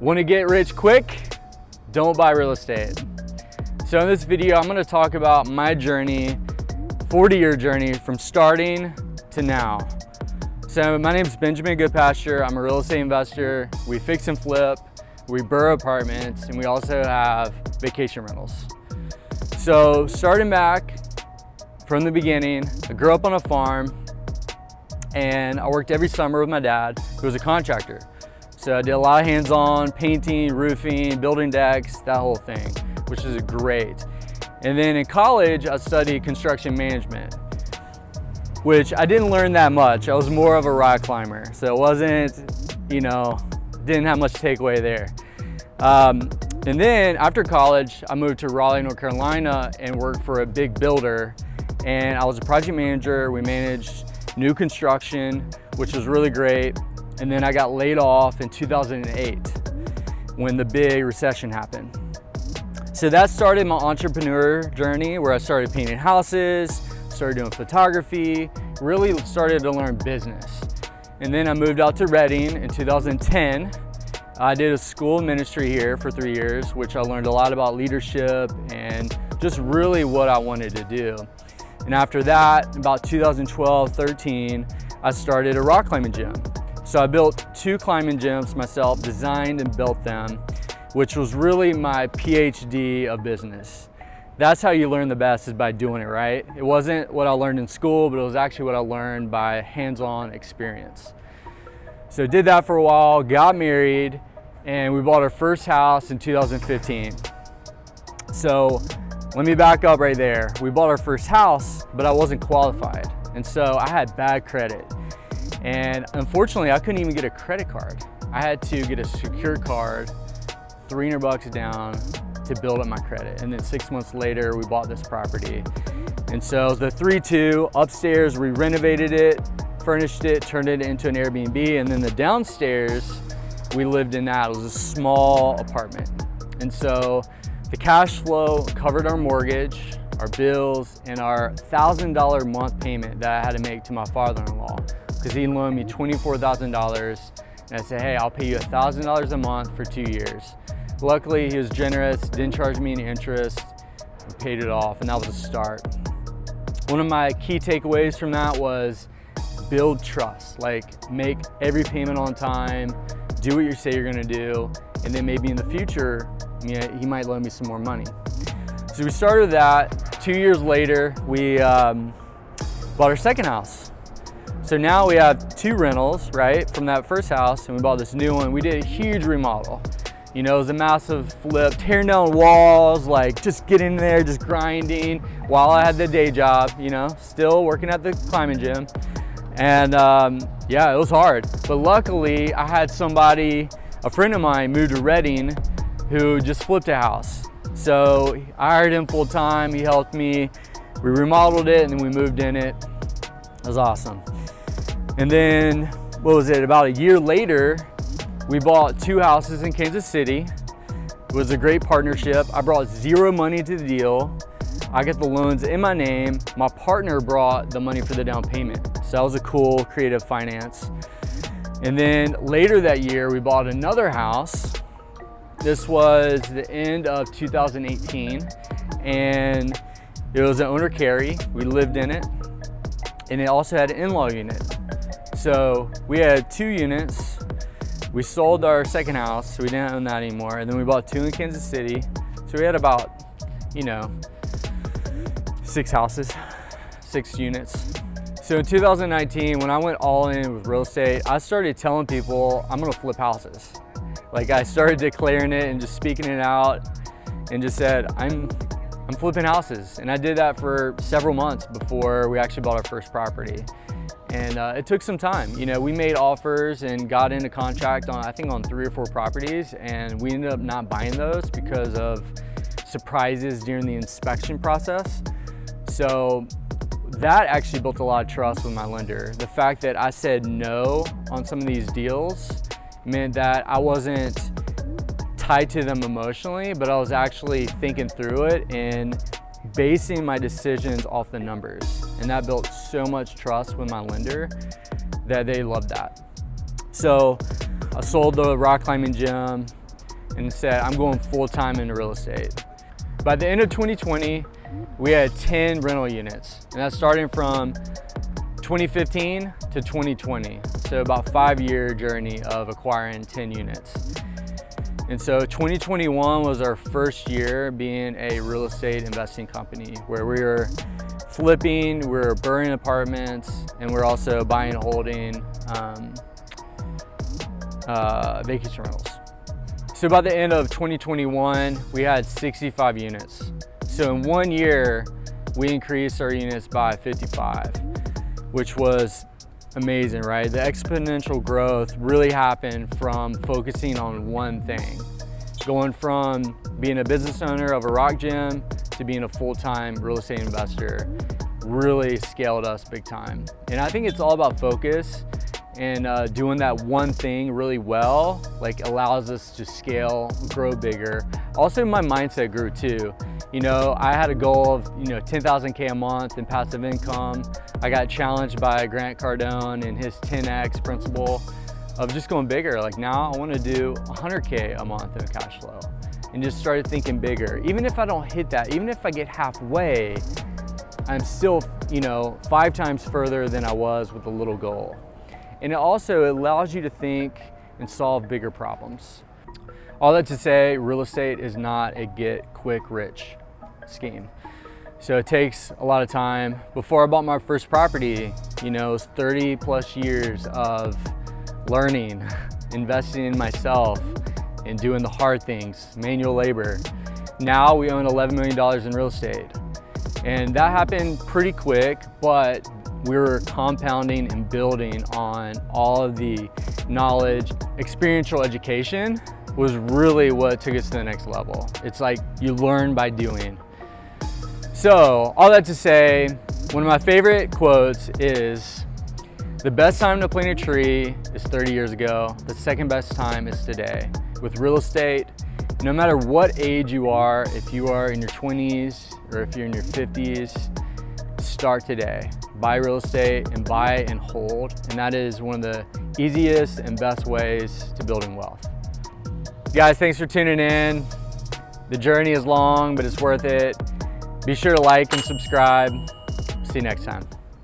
Want to get rich quick? Don't buy real estate. So in this video, I'm going to talk about my journey, 40-year journey from starting to now. So my name is Benjamin Goodpasture. I'm a real estate investor. We fix and flip, we burr apartments, and we also have vacation rentals. So starting back from the beginning, I grew up on a farm and I worked every summer with my dad, who was a contractor. So I did a lot of hands-on painting, roofing, building decks, that whole thing, which is great. And then in college, I studied construction management, which I didn't learn that much. I was more of a rock climber. So it wasn't, didn't have much takeaway there. And then after college, I moved to Raleigh, North Carolina and worked for a big builder. And I was a project manager. We managed new construction, which was really great. And then I got laid off in 2008 when the big recession happened. So that started my entrepreneur journey, where I started painting houses, started doing photography, really started to learn business. And then I moved out to Reading in 2010. I did a school of ministry here for 3 years, which I learned a lot about leadership and just really what I wanted to do. And after that, about 2012-13, I started a rock climbing gym. So I built 2 climbing gyms myself, designed and built them, which was really my PhD of business. That's how you learn the best, is by doing it, right? It wasn't what I learned in school, but it was actually what I learned by hands-on experience. So did that for a while, got married, and we bought our first house in 2015. So let me back up right there. We bought our first house, but I wasn't qualified. And so I had bad credit. And unfortunately, I couldn't even get a credit card. I had to get a secured card, $300 down to build up my credit. And then 6 months later, we bought this property. And so the 3-2 upstairs, we renovated it, furnished it, turned it into an Airbnb. And then the downstairs, we lived in that. It was a small apartment. And so the cash flow covered our mortgage, our bills, and our $1,000 a month payment that I had to make to my father-in-law, because he loaned me $24,000. And I said, hey, I'll pay you $1,000 a month for 2 years. Luckily, he was generous, didn't charge me any interest, and paid it off, and that was a start. One of my key takeaways from that was build trust. Like, make every payment on time, do what you say you're gonna do, and then maybe in the future, he might loan me some more money. So we started that. 2 years later, we bought our second house. So now we have 2 rentals, right, from that first house, and we bought this new one. We did a huge remodel. It was a massive flip, tearing down walls, like just getting there, just grinding, while I had the day job, still working at the climbing gym. And yeah, it was hard. But luckily, I had a friend of mine moved to Reading who just flipped a house. So I hired him full time, he helped me, we remodeled it, and then we moved in it. It was awesome. And then, about a year later, we bought 2 houses in Kansas City. It was a great partnership. I brought 0 money to the deal. I got the loans in my name. My partner brought the money for the down payment. So that was a cool, creative finance. And then later that year, we bought another house. This was the end of 2018. And it was an owner carry. We lived in it. And it also had an in-law unit. So we had 2 units. We sold our second house, so we didn't own that anymore. And then we bought 2 in Kansas City. So we had about, 6 houses, 6 units. So in 2019, when I went all in with real estate, I started telling people I'm gonna flip houses. Like, I started declaring it and just speaking it out and just said, I'm flipping houses. And I did that for several months before we actually bought our first property. And it took some time. We made offers and got into contract on 3 or 4 properties, and we ended up not buying those because of surprises during the inspection process. So that actually built a lot of trust with my lender. The fact that I said no on some of these deals meant that I wasn't tied to them emotionally, but I was actually thinking through it and basing my decisions off the numbers. And that built so much trust with my lender that they loved that. So I sold the rock climbing gym, and said, I'm going full-time into real estate. By the end of 2020, we had 10 rental units, and that's starting from 2015 to 2020. So about a 5-year journey of acquiring 10 units. And so 2021 was our first year being a real estate investing company, where we were flipping, we were burning apartments, and we're also buying and holding vacation rentals. So by the end of 2021, we had 65 units. So in 1 year, we increased our units by 55, which was amazing, right? The exponential growth really happened from focusing on one thing. Going from being a business owner of a rock gym to being a full-time real estate investor really scaled us big time. And I think it's all about focus, and doing that one thing really well, like, allows us to scale, grow bigger. Also, my mindset grew too. You know, I had a goal of, 10,000K a month in passive income. I got challenged by Grant Cardone and his 10X principle of just going bigger. Like, now I want to do 100K a month in cash flow, and just started thinking bigger. Even if I don't hit that, even if I get halfway, I'm still, 5 times further than I was with a little goal. And it also allows you to think and solve bigger problems. All that to say, real estate is not a get quick rich scheme. So it takes a lot of time. Before I bought my first property, it was 30 plus years of learning, investing in myself, and doing the hard things, manual labor. Now we own $11 million in real estate. And that happened pretty quick, but we were compounding and building on all of the knowledge. Experiential education was really what took us to the next level. It's like you learn by doing. So all that to say, one of my favorite quotes is, the best time to plant a tree is 30 years ago. The second best time is today. With real estate, no matter what age you are, if you are in your 20s or if you're in your 50s, start today. Buy real estate and buy and hold. And that is one of the easiest and best ways to building wealth. Guys, thanks for tuning in. The journey is long, but it's worth it. Be sure to like and subscribe. See you next time.